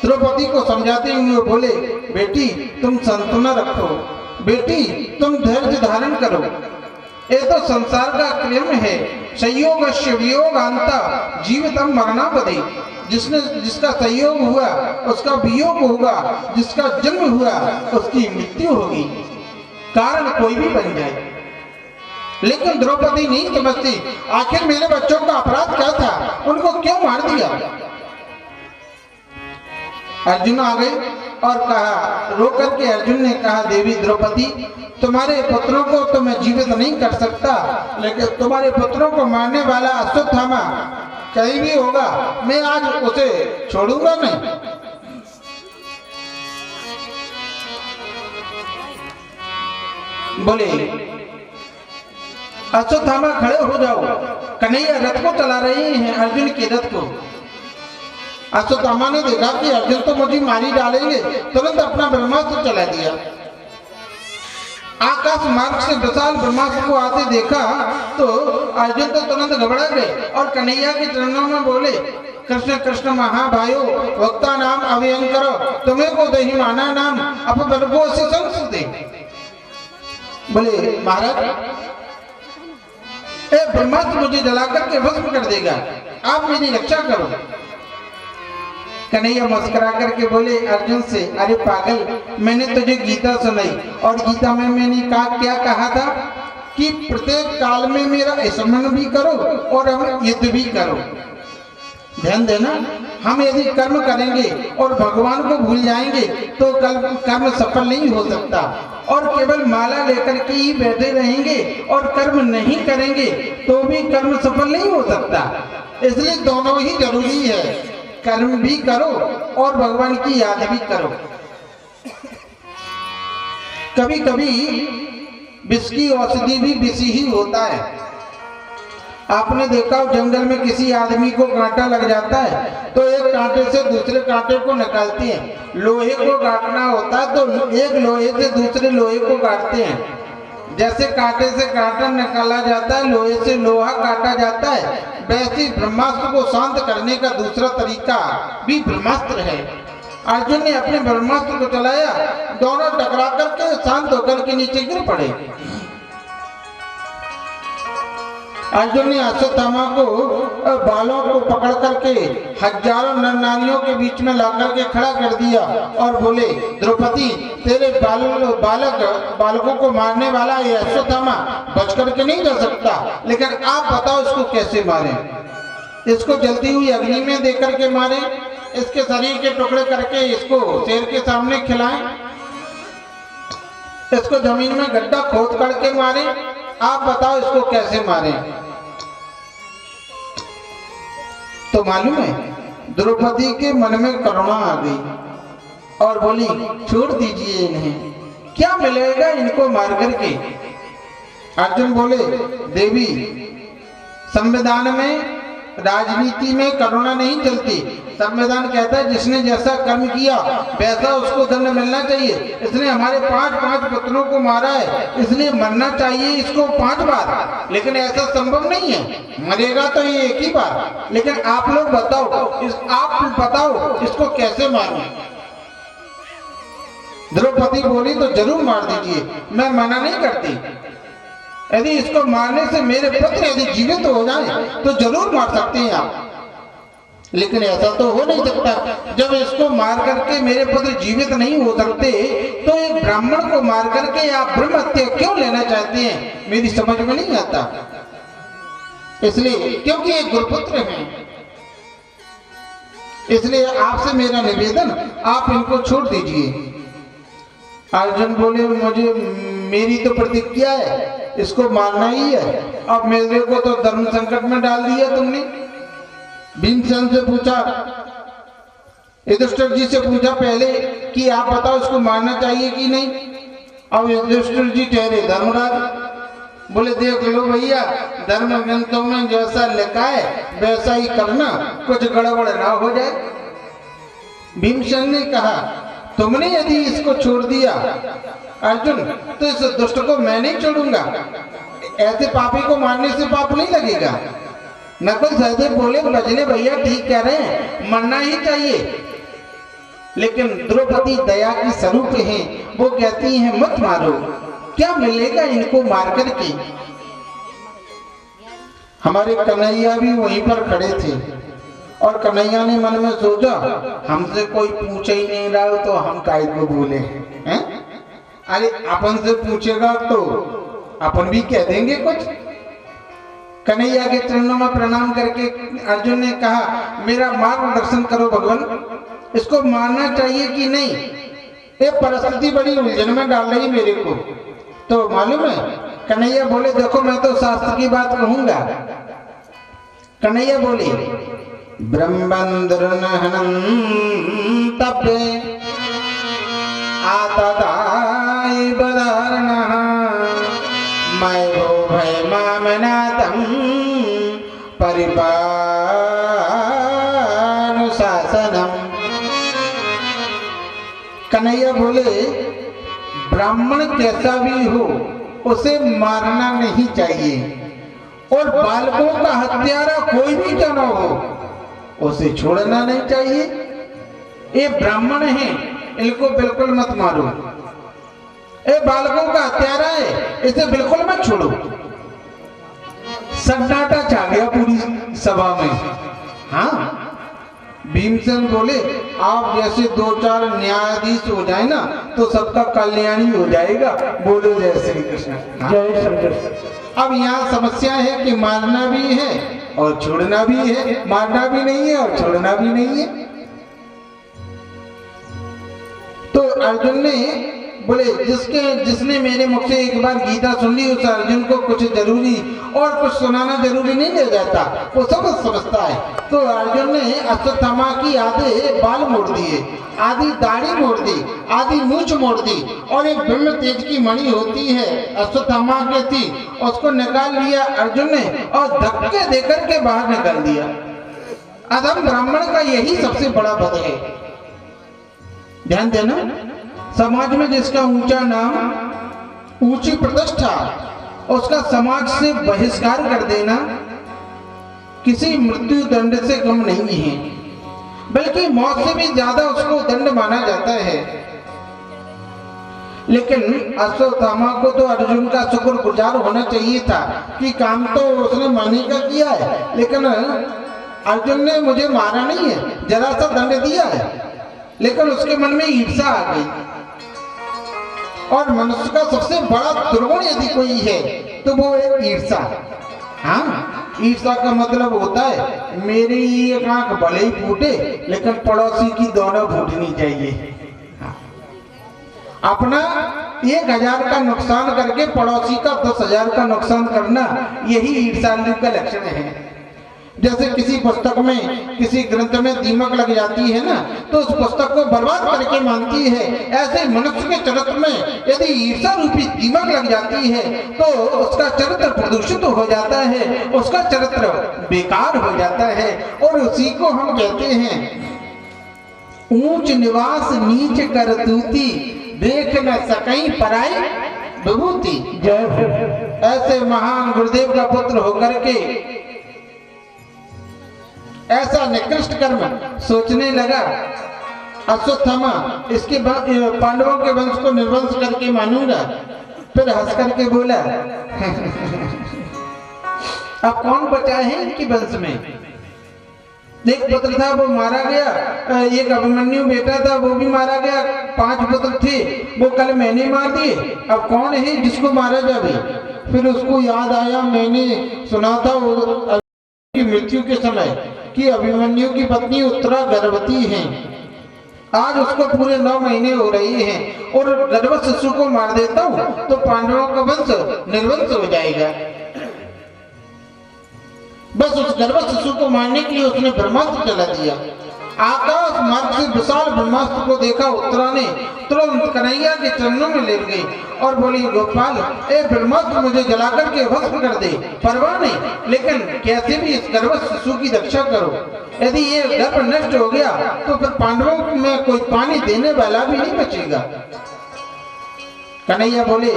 द्रौपदी को समझाते हुए बोले, बेटी तुम संतुलन रखो, बेटी तुम धैर्य धारण करो, ये तो संसार का क्रम है, संयोगस्य वियोगान्ता जीवितम मरणापदे। जिसका संयोग हुआ उसका वियोग होगा, जिसका जन्म हुआ उसकी मृत्यु होगी, कारण कोई भी बन जाए। लेकिन द्रौपदी नहीं समझती, आखिर मेरे बच्चों का अपराध क्या था, उनको क्यों मार दिया? अर्जुन आ गए और कहा, रो करके अर्जुन ने कहा, देवी द्रौपदी तुम्हारे पुत्रों को तो मैं जीवित नहीं कर सकता, लेकिन तुम्हारे पुत्रों को मारने वाला अश्वत्थामा कहीं भी होगा, मैं आज उसे छोड़ूंगा नहीं। बोले अश्वत्थामा खड़े हो जाओ, कन्हैया रथ को चला रहे हैं, अर्जुन के रथ को। अश्वत्थामा ने देखा कि अर्जुन तो मुझे मारी डालेंगे, तुरंत अपना ब्रह्मास्त्र चला दिया। आकाश मार्ग से विशाल ब्रह्मास्त्र को आते देखा तो अर्जुन तो तुरंत घबरा गए और कन्हैया के चरणों में बोले, कृष्ण कृष्ण महाभायो वक्ता नाम अभयं करो, तुम्हें को दही माना नाम अपवर्गो से संस्कृति। बोले महाराज ए ब्रह्मास्त्र मुझे जलाकर के भस्म कर देगा, आप मेरी रक्षा करो। कन्हैया मुस्कुरा करके बोले अर्जुन से, अरे पागल, मैंने तुझे गीता सुनाई और गीता में मैंने क्या कहा था? कि प्रत्येक काल में मेरा स्मरण भी करो और हम युद्ध भी करो। ध्यान देना, हम यदि कर्म करेंगे और भगवान को भूल जाएंगे तो कर्म सफल नहीं हो सकता, और केवल माला लेकर के ही बैठे रहेंगे और कर्म नहीं करेंगे तो भी कर्म सफल नहीं हो सकता। इसलिए दोनों ही जरूरी है, कर्म भी करो और भगवान की याद भी करो। कभी कभी विष की औषधि भी विष ही होता है। आपने देखा हो जंगल में किसी आदमी को कांटा लग जाता है तो एक कांटे से दूसरे कांटे को निकालते हैं। लोहे को काटना होता है तो एक लोहे से दूसरे लोहे को काटते हैं। जैसे कांटे से कांटा निकाला जाता है, लोहे से लोहा काटा जाता है, वैसे ही ब्रह्मास्त्र को शांत करने का दूसरा तरीका भी ब्रह्मास्त्र है। अर्जुन ने अपने ब्रह्मास्त्र को चलाया, दोनों टकरा करके शांत होकर के नीचे गिर पड़े। अर्जुन ने अश्वत्थामा को बालों को पकड़ करके हजारों नर नारियों के बीच में ला करके खड़ा कर दिया और बोले, द्रौपदी तेरे बालकों को मारने वाला ये अश्वत्थामा बच करके नहीं जा सकता, लेकिन आप बताओ इसको कैसे मारें। इसको जलती हुई अग्नि में दे करके मारें, इसके शरीर के टुकड़े करके इसको शेर के सामने खिलाएं, इसको जमीन में गड्ढा खोद करके मारें, आप बताओ इसको कैसे मारें। तो मालूम है द्रौपदी के मन में करुणा आ गई और बोली, छोड़ दीजिए इन्हें, क्या मिलेगा इनको मार करके। अर्जुन बोले, देवी संविधान में, राजनीति में करुणा नहीं चलती। संविधान कहता है जिसने जैसा कर्म किया वैसा उसको दंड मिलना चाहिए। इसने हमारे 5 पुत्रों को मारा है, इसलिए मरना चाहिए इसको 5 बार, लेकिन ऐसा संभव नहीं है, मरेगा तो ये एक ही बार। लेकिन आप लोग बताओ, आप बताओ इसको कैसे मारूं। द्रौपदी बोली, तो जरूर मार दीजिए, मैं मना नहीं करती। यदि इसको मारने से मेरे पुत्र यदि जीवित हो जाए तो जरूर मार सकते हैं आप, लेकिन ऐसा तो हो नहीं सकता। जब इसको मार करके मेरे पुत्र जीवित नहीं हो सकते तो एक ब्राह्मण को मार करके आप ब्रह्म हत्या क्यों लेना चाहते हैं, मेरी समझ में नहीं आता। इसलिए क्योंकि एक गुरुपुत्र हैं, इसलिए आपसे मेरा निवेदन, आप इनको छोड़ दीजिए। अर्जुन बोले, मुझे मेरी तो प्रतिज्ञा है, इसको मारना ही है। अब मेरे को तो धर्म संकट में डाल दिया तुमने। भीमसेन से पूछा, युधिष्ठिर जी से पूछा पहले कि आप बताओ इसको मारना चाहिए कि नहीं। अब युधिष्ठिर जी ठहरे धर्मराज, बोले देख लो भैया, धर्म ग्रंथों में जैसा लिखा है वैसा ही करना, कुछ गड़बड़ ना हो जाए। भीमसेन ने कहा, तुमने यदि इसको छोड़ दिया अर्जुन तो इस दुष्ट को मैं नहीं छोड़ूंगा। ऐसे पापी को मारने से पाप नहीं लगेगा। नकुल सहदेव बोले, बजने भैया ठीक कह रहे हैं, मरना ही चाहिए, लेकिन द्रौपदी दया की स्वरूप हैं, वो कहती हैं मत मारो, क्या मिलेगा इनको मार करके। हमारे कन्हैया भी वहीं पर खड़े थे और कन्हैया ने मन में सोचा, हमसे कोई पूछे ही नहीं रहा तो हम काहे को बोले हैं। अरे अपन से पूछेगा तो अपन भी कह देंगे कुछ। कन्हैया के चरणों में प्रणाम करके अर्जुन ने कहा, मेरा मार्गदर्शन करो भगवान, इसको मारना चाहिए कि नहीं। ये परिस्थिति बड़ी उलझन में डाल रही मेरे को। तो मालूम है कन्हैया बोले, देखो मैं तो शास्त्र की बात कहूंगा। कन्हैया बोले, ब्रह्मंद्र तब्बे आतताय बदारणः मयो भय मामनातम परिपानुशासनम। कन्हैया बोले, ब्राह्मण कैसा भी हो उसे मारना नहीं चाहिए, और बालकों का हत्यारा कोई भी क्यों न हो उसे छोड़ना नहीं चाहिए। ये ब्राह्मण है, इनको बिल्कुल मत मारो। ये बालकों का हत्यारा है, इसे बिल्कुल मत छोड़ो। सन्नाटा छा गया पूरी सभा में। हाँ, भीमसेन बोले आप जैसे 2-4 न्यायाधीश हो जाए ना तो सबका कल्याण ही हो जाएगा। बोलो जय श्री कृष्ण। जय श्री कृष्ण। अब यहाँ समस्या है कि मारना भी है और छोड़ना भी है, मारना भी नहीं है और छोड़ना भी नहीं है। तो अर्जुन ने बोले जिसने मेरे मुख से एक बार गीता सुन ली उस अर्जुन को कुछ जरूरी और कुछ सुनाना जरूरी नहीं ले जाता, वो सब समझता है। तो अर्जुन ने अश्वत्थामा की आधे बाल मोड़ दिए, आधी दाढ़ी मोड़ दी, आधी मूंछ मोड़ दी और एक ब्रह्म तेज की मणि होती है अश्वत्थामा के थी, उसको निकाल लिया अर्जुन ने और धक्के देकर के बाहर निकाल दिया। अधम ब्राह्मण का यही सबसे बड़ा वध है। ध्यान देना, समाज में जिसका ऊंचा नाम, ऊंची प्रतिष्ठा, उसका समाज से बहिष्कार कर देना किसी मृत्यु दंड से कम नहीं है, बल्कि मौत से भी ज्यादा उसको दंड माना जाता है। लेकिन अश्वत्थामा को तो अर्जुन का शुक्रगुजार होना चाहिए था कि काम तो उसने माने का किया है, लेकिन अर्जुन ने मुझे मारा नहीं है, जरा सा दंड दिया है, लेकिन उसके मन में ईर्ष्या आ गई। और मनुष्य का सबसे बड़ा दुर्गुण यदि कोई है तो वो है ईर्ष्या। हाँ, ईर्ष्या का मतलब होता है मेरी एक आंख भले ही फूटे लेकिन पड़ोसी की दोनों फूटनी चाहिए। हाँ। अपना 1000 का नुकसान करके पड़ोसी का 10,000 का नुकसान करना, यही ईर्ष्यालु का लक्षण है। जैसे किसी पुस्तक में, किसी ग्रंथ में दीमक लग जाती है ना, तो उस पुस्तक को बर्बाद करके मानती है। ऐसे मनुष्य के चरित्र में यदि ईर्ष्या रूपी दीमक लग जाती है तो उसका चरित्र प्रदूषित हो जाता है, उसका चरित्र बेकार हो जाता है। और उसी को हम कहते हैं ऊंच निवास नीच करतूती, देख न सकई पराई विभूति। ऐसे महान गुरुदेव का पुत्र होकर के ऐसा निकृष्ट कर्म सोचने लगा अश्वत्थामा, इसके पांडवों के वंश को निर्वंश करके मानूंगा। फिर हंस करके बोला अब कौन बचा है इनके वंश में? एक पुत्र था वो मारा गया, एक अभिमन्यु बेटा था वो भी मारा गया, 5 पुत्र थे वो कल मैंने मार दिए, अब कौन है जिसको मारा जाए? फिर उसको याद आया मैंने सुना था वो की मृत्यु के समय कि अभिमन्यु की पत्नी उत्तरा गर्भवती हैं। आज उसको पूरे 9 महीने हो रही हैं और गर्भ शिशु को मार देता हूं तो पांडवों का वंश निर्वंश हो जाएगा। बस उस गर्भ शिशु को मारने के लिए उसने ब्रह्मास्त्र चला दिया। आकाश मार्ग से विशाल ब्रह्मास्त्र को देखा उत्तरा ने, तुरंत कन्हैया के चरणों में लेट गई और बोली गोपाल ए ब्रह्मास्त्र मुझे जलाकर के भस्म कर दे, परवाह नहीं, लेकिन कैसे भी इस गर्भ शिशु की रक्षा करो। यदि ये गर्भ नष्ट हो गया तो फिर पांडवों में कोई पानी देने वाला भी नहीं बचेगा। कन्हैया बोले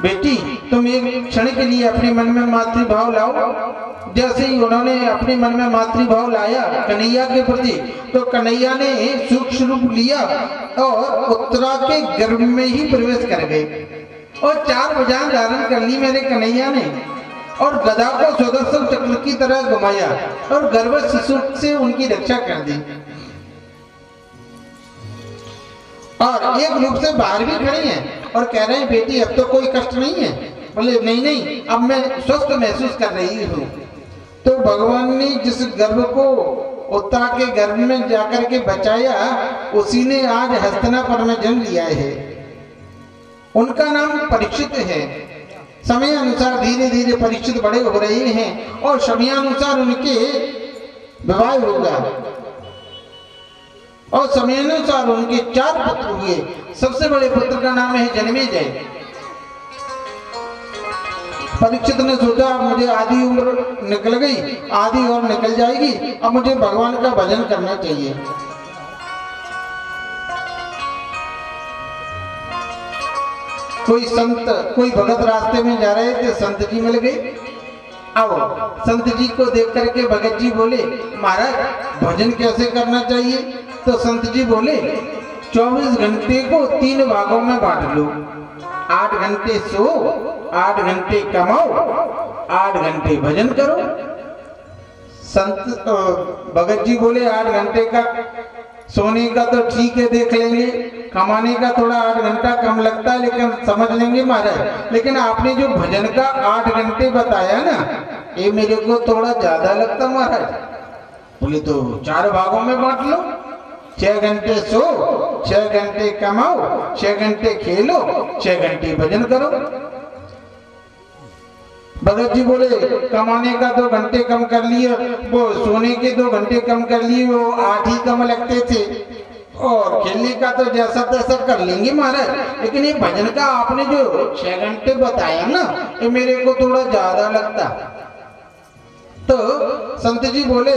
बेटी तुम एक क्षण के लिए अपने मन में मातृभाव लाओ। जैसे ही उन्होंने अपने मन में मातृभाव लाया कन्हैया के प्रति, तो कन्हैया ने सूक्ष्म रूप लिया और उत्तरा के गर्भ में ही प्रवेश कर गए और 4 भुजाएं धारण कर ली मेरे कन्हैया ने और गदा को सुदर्शन चक्र की तरह घुमाया और गर्भ शिशु से उनकी रक्षा कर दी और एक रूप से बाहर भी खड़ी हैं और कह रहे हैं बेटी अब तो कोई कष्ट नहीं है। बोले नहीं नहीं अब मैं स्वस्थ महसूस कर रही हूँ। तो भगवान ने जिस गर्भ को उत्तरा के गर्भ में जाकर के बचाया उसी ने आज हस्तिनापुर में जन्म लिया है। उनका नाम परीक्षित है। समय अनुसार धीरे धीरे परीक्षित बड़े हो रहे हैं और समयानुसार उनके विवाह होगा और समयानुसार उनके 4 पुत्र हुए। सबसे बड़े पुत्र का नाम है जन्मेजय। परीक्षित ने सोचा अब मुझे आधी उम्र निकल गई, आधी और निकल जाएगी, अब मुझे भगवान का भजन करना चाहिए। कोई संत, कोई भगत रास्ते में जा रहे थे, संत जी मिल गए। अब संत जी को देख करके भगत जी बोले महाराज भजन कैसे करना चाहिए? तो संत जी बोले 24 घंटे को 3 भागों में बांट लो। 8 घंटे सो, 8 घंटे कमाओ, 8 घंटे भजन करो। संत भगत जी बोले 8 घंटे का सोने का तो ठीक है, देख लेंगे, कमाने का थोड़ा 8 घंटा कम लगता है लेकिन समझ लेंगे महाराज। लेकिन आपने जो भजन का 8 घंटे बताया ना, ये मेरे को थोड़ा ज्यादा लगता महाराज। बोले तो 4 भागों में बांट लो, 6 घंटे सो, 6 घंटे कमाओ, 6 घंटे खेलो, 6 घंटे भजन करो। भगत जी बोले कमाने का 2 घंटे कम कर लिए, वो सोने के 2 घंटे कम कर लिए, वो 8 ही कम लगते थे, और खेलने का तो जैसा तैसा कर लेंगे महाराज। लेकिन ये भजन का आपने जो 6 घंटे बताया ना, ये मेरे को थोड़ा ज्यादा लगता। तो संत जी बोले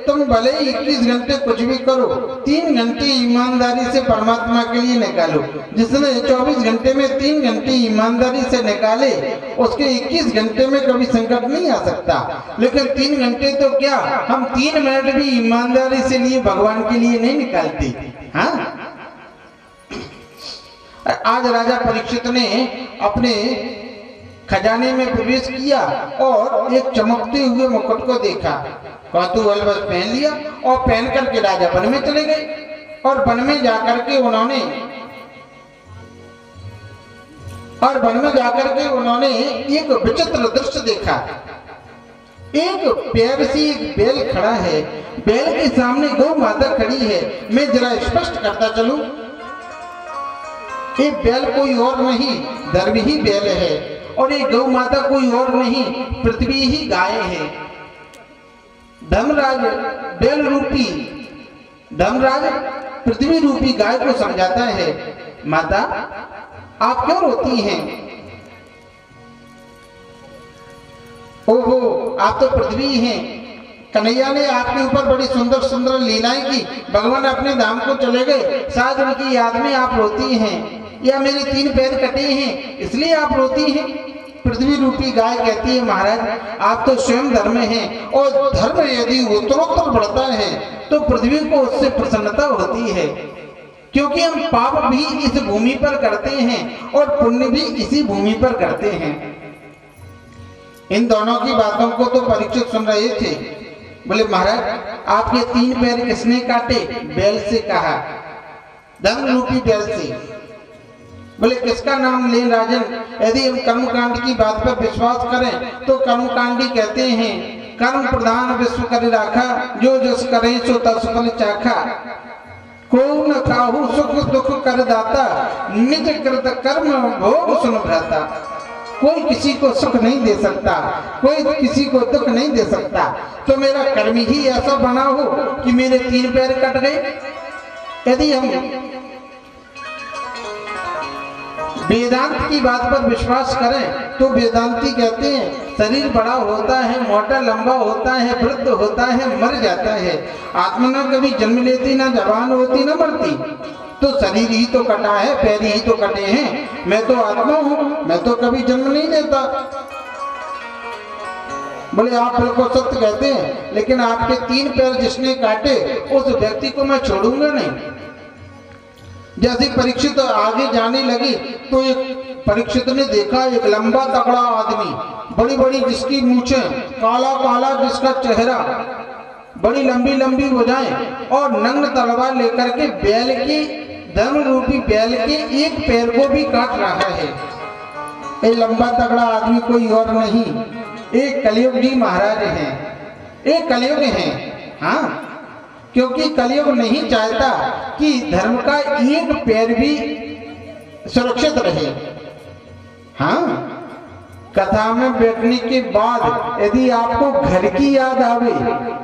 तुम भले 21 घंटे कुछ भी करो, 3 घंटे ईमानदारी से परमात्मा के लिए निकालो। जिसने 24 घंटे में 3 घंटे ईमानदारी से निकाले, उसके 21 घंटे में कभी संकट नहीं आ सकता। लेकिन 3 घंटे तो क्या, हम 3 मिनट भी ईमानदारी से लिए भगवान के लिए नहीं निकालते। हाँ, आज राजा परीक्षित ने अपने खजाने में प्रवेश किया और एक चमकते हुए मुकुट को देखा। कौतूहल बस पहन लिया और पहन करके राजा वन में चले गए। और वन में जाकर के उन्होंने एक विचित्र दृश्य देखा। एक पैर से एक बैल खड़ा है, बैल के सामने गौ माता खड़ी है। मैं जरा स्पष्ट करता चलूं, ये बैल कोई और नहीं, धर्म ही बैल है, और ये गौ माता कोई और नहीं, पृथ्वी ही गाय है। धर्मराज पृथ्वी रूपी गाय को समझाता है, माता आप क्यों रोती हैं? ओहो, आप तो पृथ्वी हैं। कन्हैया ने आपके ऊपर बड़ी सुंदर सुंदर लीलाएं की, भगवान अपने धाम को चले गए, शायद उनकी याद में आप रोती हैं, या मेरे 3 पैर कटे हैं इसलिए आप रोती हैं। पृथ्वी रूपी गाय कहती है, महाराज आप तो स्वयं धर्म हैं, और धर्म यदि उत्तरोत्तर बढ़ता है तो पृथ्वी को उससे प्रसन्नता होती है, क्योंकि हम पाप भी इस भूमि पर करते हैं और पुण्य भी इसी भूमि पर करते हैं। इन दोनों की बातों को तो परीक्षित सुन रहे थे। बोले महाराज आपके 3 पैर किसने काटे? बैल से कहा, धर्म रूपी बैल से। बोले किसका नाम लें राजन? यदि हम कर्मकांड की बात पर विश्वास करें तो कर्मकांडी कहते हैं, कर्म प्रधान विश्व कर राखा, जो जस करे सो तस फल चाखा, को न खाहु सुख दुख कर दाता, निज कृत कर्म भोग सुन भ्राता। कोई किसी को सुख नहीं दे सकता, कोई किसी को दुख नहीं दे सकता। तो मेरा कर्म ही ऐसा बना हो कि मेरे 3 पैर कट गए। यदि हम वेदांत की बात पर विश्वास करें तो वेदांती कहते हैं शरीर बड़ा होता है, मोटा लंबा होता है, वृद्ध होता है, मर जाता है। आत्मा न कभी जन्म लेती, ना जवान होती, ना मरती। तो शरीर ही तो कटा है, पैर ही तो कटे हैं। मैं तो आत्मा हूँ, मैं तो कभी जन्म नहीं लेता। बोले आप बिल्कुल सत्य कहते हैं, लेकिन आपके 3 पैर जिसने काटे उस व्यक्ति को मैं छोड़ूंगा नहीं। जैसे परीक्षित आगे जाने लगी तो एक परीक्षित ने देखा एक लंबा तगड़ा आदमी, बड़ी बड़ी जिसकी मूछें, काला काला जिसका चेहरा, बड़ी लंबी लंबी भुजाएं, और नग्न तलवार लेकर के बैल की, धर्म रूपी बैल के एक पैर को भी काट रहा है। ये लंबा तगड़ा आदमी कोई और नहीं, एक कलयुग जी महाराज हैं, एक कलयुग हैं। हाँ, क्योंकि कलयुग नहीं चाहता कि धर्म का एक पैर भी सुरक्षित रहे। हाँ, कथा में बैठने के बाद यदि आपको घर की याद आवे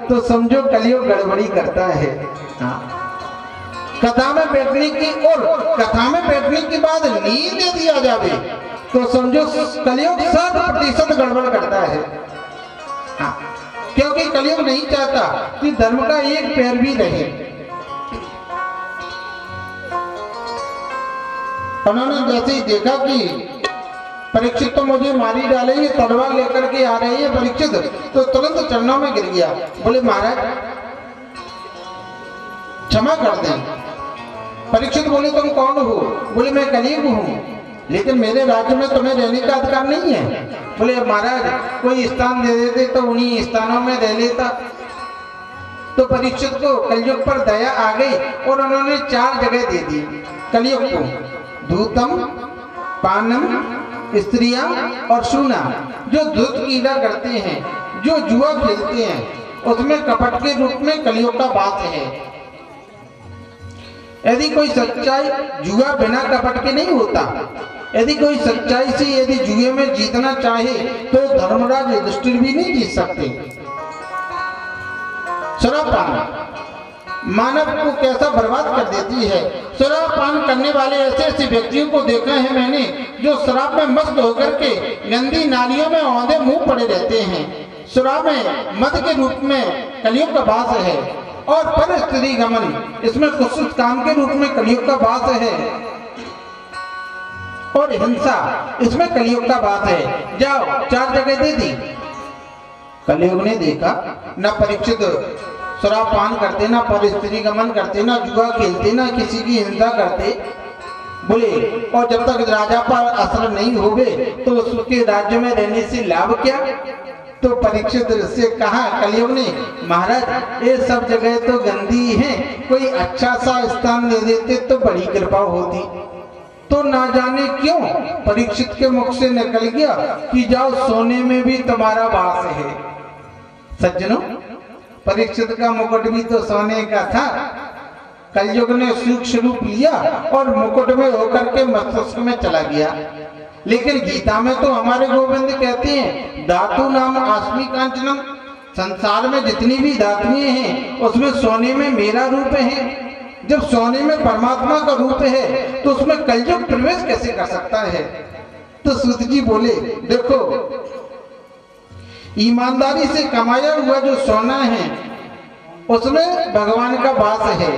तो समझो कलयुग गड़बड़ी करता है। हाँ, कथा में बैठने के बाद नींद यदि आ जावे तो समझो कलयुग 100% गड़बड़ करता है। हाँ, क्योंकि कलयुग नहीं चाहता कि धर्म का एक पैर भी रहे। उन्होंने जैसे ही देखा कि परीक्षित तो मुझे मारी डालेंगे, तलवार लेकर के आ रही है परीक्षित, तो तुरंत चरणों में गिर गया। बोले महाराज क्षमा कर दें। परीक्षित बोले तुम कौन हो? बोले मैं कलयुग हूँ। लेकिन मेरे राज्य में तुम्हें रहने का अधिकार नहीं है। बोले महाराज कोई स्थान दे देते तो उन्हीं स्थानों में रह लेता। तो परीक्षित को कलयुग पर दया आ गई और उन्होंने 4 जगह दे दी कलयुग को, धूतम, पानम, स्त्रियां और शूना। जो धूत कीड़ा करते हैं, जो जुआ खेलते हैं, उसमें कपट के रूप में कलयुग का वास है। यदि कोई सच्चाई, जुआ बिना कपट के नहीं होता। यदि कोई सच्चाई से यदि जुए में जीतना चाहे तो धर्मराज युधिष्ठिर भी नहीं जीत सकते। शराबपान मानव को कैसा बर्बाद कर देती है। शराबपान करने वाले ऐसे ऐसे व्यक्तियों को देखा है मैंने, जो शराब में मस्त होकर के गंदी नालियों में औंधे मुंह पड़े रहते हैं। शराब में मद के रूप में कलयुग का वास है और पर स्त्री गमन, इसमें कुत्सित काम के रूप में कलयुग का वास है और हिंसा, इसमें कलयुग का वास है। जाओ 4 जगह दे दी। कलयुग ने देखा न परीक्षित शराब पान करते, ना पर स्त्री गमन करते, ना जुआ खेलते, ना किसी की हिंसा करते। बोले और जब तक राजा पर असर नहीं होगे तो उसके राज्य में रहने से लाभ क्या। तो परीक्षित से कहा कलयुग ने, महाराज ये सब जगह तो गंदी है, कोई अच्छा सा स्थान दे देते तो बड़ी कृपा होती। तो ना जाने क्यों परीक्षित के मुख से निकल गया कि जाओ सोने में भी तुम्हारा वास है। सज्जनों, परीक्षित का मुकुट भी तो सोने का था। कलयुग ने सूक्ष्म रूप लिया और मुकुट में होकर के मस्तिष्क में चला गया। लेकिन गीता में तो हमारे गोविंद कहते हैं धातु नाम आस्मी कांचनम, संसार में जितनी भी धातुएं हैं उसमें सोने में मेरा रूप है। जब सोने में परमात्मा का रूप है तो उसमें कलयुग प्रवेश कैसे कर सकता है। तो सूत जी बोले देखो, ईमानदारी से कमाया हुआ जो सोना है उसमें भगवान का वास है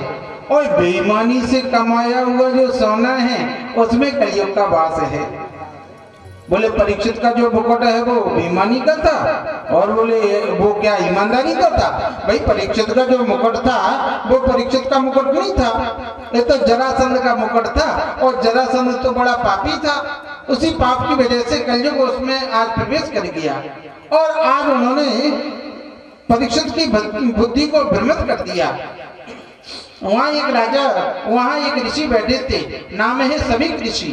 और बेईमानी से कमाया हुआ जो सोना है उसमें कलयुग का वास है। बोले परीक्षित का जो मुकुट है वो बेईमानी का था और बोले वो क्या ईमानदारी का था। भाई परीक्षित का जो मुकुट था वो परीक्षित का मुकुट नहीं था, ये तो जरासंध का मुकुट था और जरासंध तो बड़ा पापी था। उसी पाप की वजह से कलयुग उसमें आज प्रवेश कर गया और आज उन्होंने परीक्षित की बुद्धि को भ्रमित कर दिया। वहां एक राजा, वहां एक ऋषि बैठे थे, नाम है समीक ऋषि।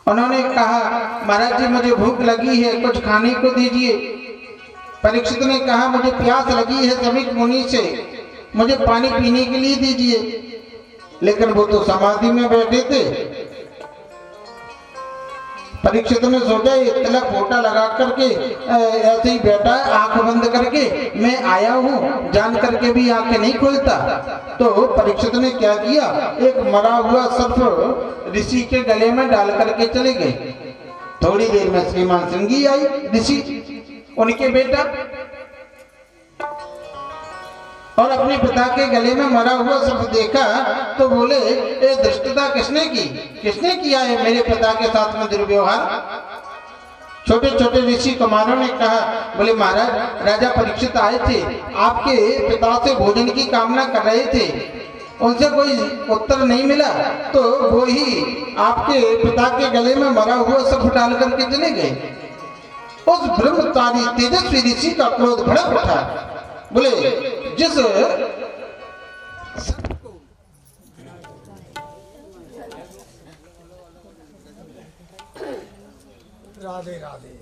उन्होंने कहा महाराज जी मुझे भूख लगी है, कुछ खाने को दीजिए। परीक्षित ने कहा मुझे प्यास लगी है समीक मुनि से, मुझे पानी पीने के लिए दीजिए। लेकिन वो तो समाधि में बैठे थे। परीक्षित ने सोचा ये तिलक फोटा लगा करके ऐसे ही बैठा है आंख बंद करके, मैं आया हूँ जान करके भी आंखें नहीं खोलता। तो परीक्षित ने क्या किया, एक मरा हुआ सर्प ऋषि के गले में डाल करके चले गए। थोड़ी देर में श्रीमान सिंह आई, ऋषि उनके बेटा, और अपने पिता के गले में मरा हुआ सर्प देखा तो बोले ये दुष्टता किसने की, किसने किया है मेरे पिता के साथ में दुर्व्यवहार। छोटे छोटे ऋषि कुमारों ने कहा, बोले महाराज राजा परीक्षित आए थे, आपके पिता से भोजन की कामना कर रहे थे, उनसे कोई उत्तर नहीं मिला तो वो ही आपके पिता के गले में मरा हुआ सर्प डाल करके चले गए। उस ब्रह्मचारी तेजस्वी ऋषि का क्रोध भड़क उठा। बोले जिस राधे राधे।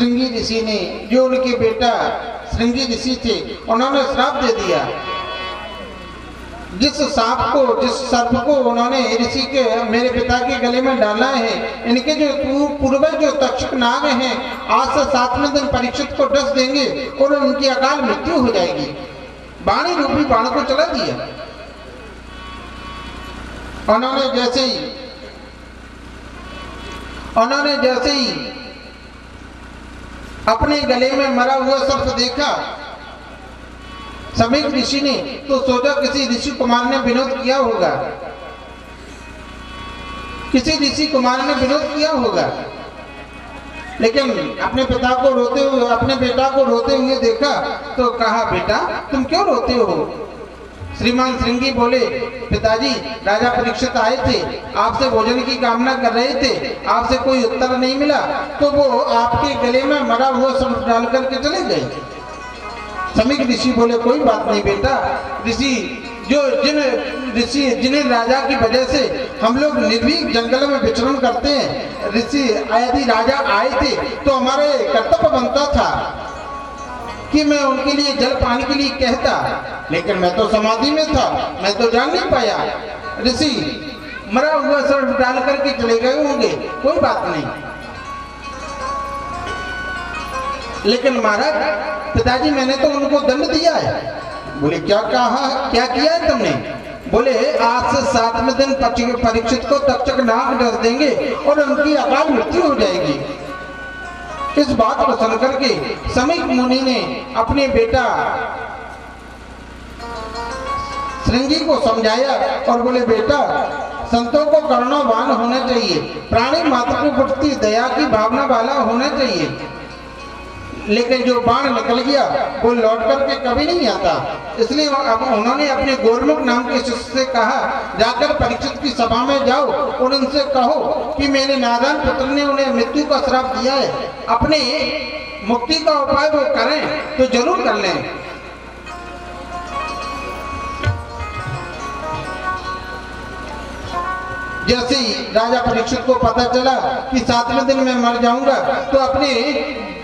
श्रृंगी ऋषि ने, जो उनके बेटा श्रृंगी ऋषि थे, उन्होंने श्राप दे दिया। जिस सर्प को उन्होंने ऋषि के मेरे पिता के गले में डाला है, इनके जो पूर्वज जो तक्षक नाग हैं, आज से 7वें दिन परीक्षित को डस देंगे और उनकी अकाल मृत्यु हो जाएगी। बाणी रूपी बाण को चला दिया। उन्होंने जैसे ही अपने गले में मरा हुआ सर्प देखा समीक ऋषि ने, तो सोचा किसी ऋषि कुमार ने विनोद किया होगा, किसी ऋषि कुमार ने विनोद किया होगा। लेकिन अपने बेटा को रोते हुए देखा तो कहा, बेटा तुम क्यों रोते हो? श्रीमान श्रृंगी बोले, पिताजी राजा परीक्षित आए थे, आपसे भोजन की कामना कर रहे थे, आपसे कोई उत्तर नहीं मिला, तो वो आपके गले में मरा हुआ सर्प डाल करके चले गए। समीक ऋषि बोले, कोई बात नहीं बेटा, जिन्हें राजा की वजह से हम लोग निर्भीक जंगल में विचरण करते हैं, ऋषि यदि राजा आए थे तो हमारे कर्तव्य बनता था कि मैं उनके लिए जल पानी के लिए कहता, लेकिन मैं तो समाधि में था, मैं तो जान नहीं पाया। ऋषि मरा हुआ सर्प डाल करके चले गए होंगे, कोई बात नहीं। लेकिन महाराज पिताजी मैंने तो उनको दंड दिया है। बोले, क्या किया है तुमने? बोले, आज से 7वें दिन परीक्षित को तक्षक नाग डस देंगे और उनकी अकाल मृत्यु हो जाएगी। इस बात को सुनकर के समीक मुनि ने अपने बेटा श्रृंगी को समझाया और बोले, बेटा संतों को करुणावान होना चाहिए, प्राणी मात्र के प्रति दया की भावना वाला होना चाहिए। लेकिन जो बाण निकल गया वो लौट करके कभी नहीं आता, इसलिए अब उन्होंने अपने गोरमुख नाम के शिष्य से कहा, जाकर परीक्षित की सभा में जाओ और उनसे कहो कि मेरे नादान पुत्र ने उन्हें मृत्यु का श्राप दिया है, अपने मुक्ति का उपाय वो करें तो जरूर कर लें। जैसे ही राजा परीक्षित को पता चला कि 7वें दिन में मर जाऊंगा, तो अपने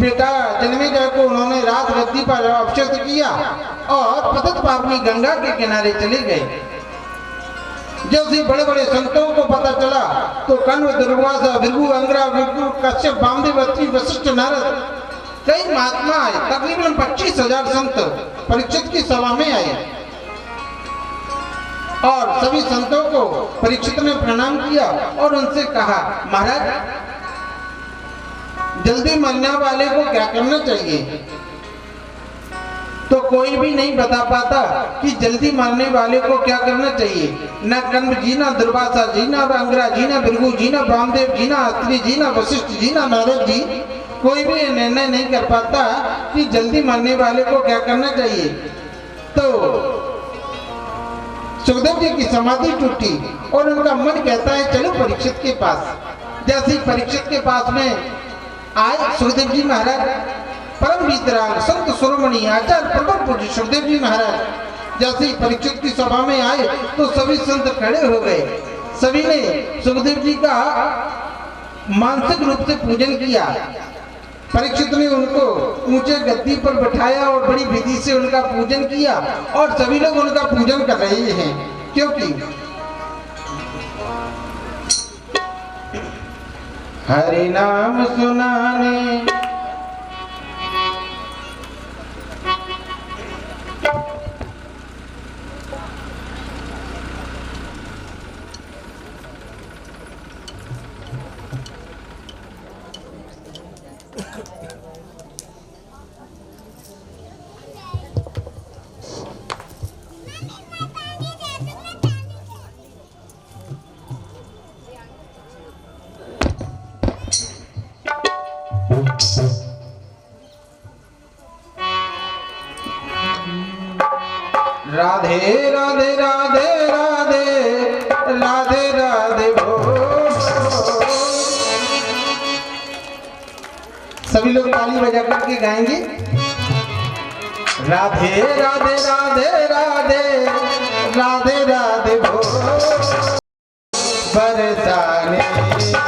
बेटा जन्मेजय को उन्होंने रात गद्दी पर अभिषेक किया और पतित पावनी गंगा के किनारे चले गए। जैसे बड़े बड़े संतों को पता चला तो कण्व, दुर्वासा, भृगु, अंगरा, विष्णु, कश्यप, वामदेव, अत्रि, वशिष्ठ, नारद, कई महात्मा आए। तकरीबन 25,000 संत परीक्षित की सभा में आए और सभी संतों को परीक्षित ने प्रणाम किया और उनसे कहा, महाराज जल्दी मरने वाले को क्या करना चाहिए? तो कोई भी नहीं बता पाता कि जल्दी मरने वाले को क्या करना चाहिए। न कण्व जी, न दुर्वासा जी, न अंगरा जी, न भृगु जी, न वामदेव जी, न अत्रि जी, न वशिष्ठ जी, न नारद जी, कोई भी निर्णय नहीं कर पाता कि जल्दी मरने वाले को क्या करना चाहिए। तो सुखदेव जी की समाधि टूटी और उनका मन कहता है, चलो परीक्षित के पास। जैसे ही परीक्षित के पास में आए सुखदेव जी महाराज, परम वीतराग संत शिरोमणि आचार्य प्रबल पूज्य सुखदेव जी महाराज जैसे ही परीक्षित की सभा में आए तो सभी संत खड़े हो गए। सभी ने सुखदेव जी का मानसिक रूप से पूजन किया। परीक्षित ने उनको ऊंचे गद्दी पर बैठाया और बड़ी विधि से उनका पूजन किया और सभी लोग उनका पूजन कर रहे हैं, क्योंकि हरि नाम सुनाने राधे राधे राधे राधे राधे राधे बोल। सभी लोग ताली बजा करके गाएंगे, राधे राधे राधे राधे राधे राधे बोल। बरसाने की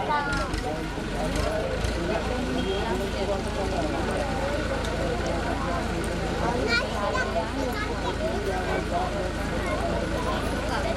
Hai.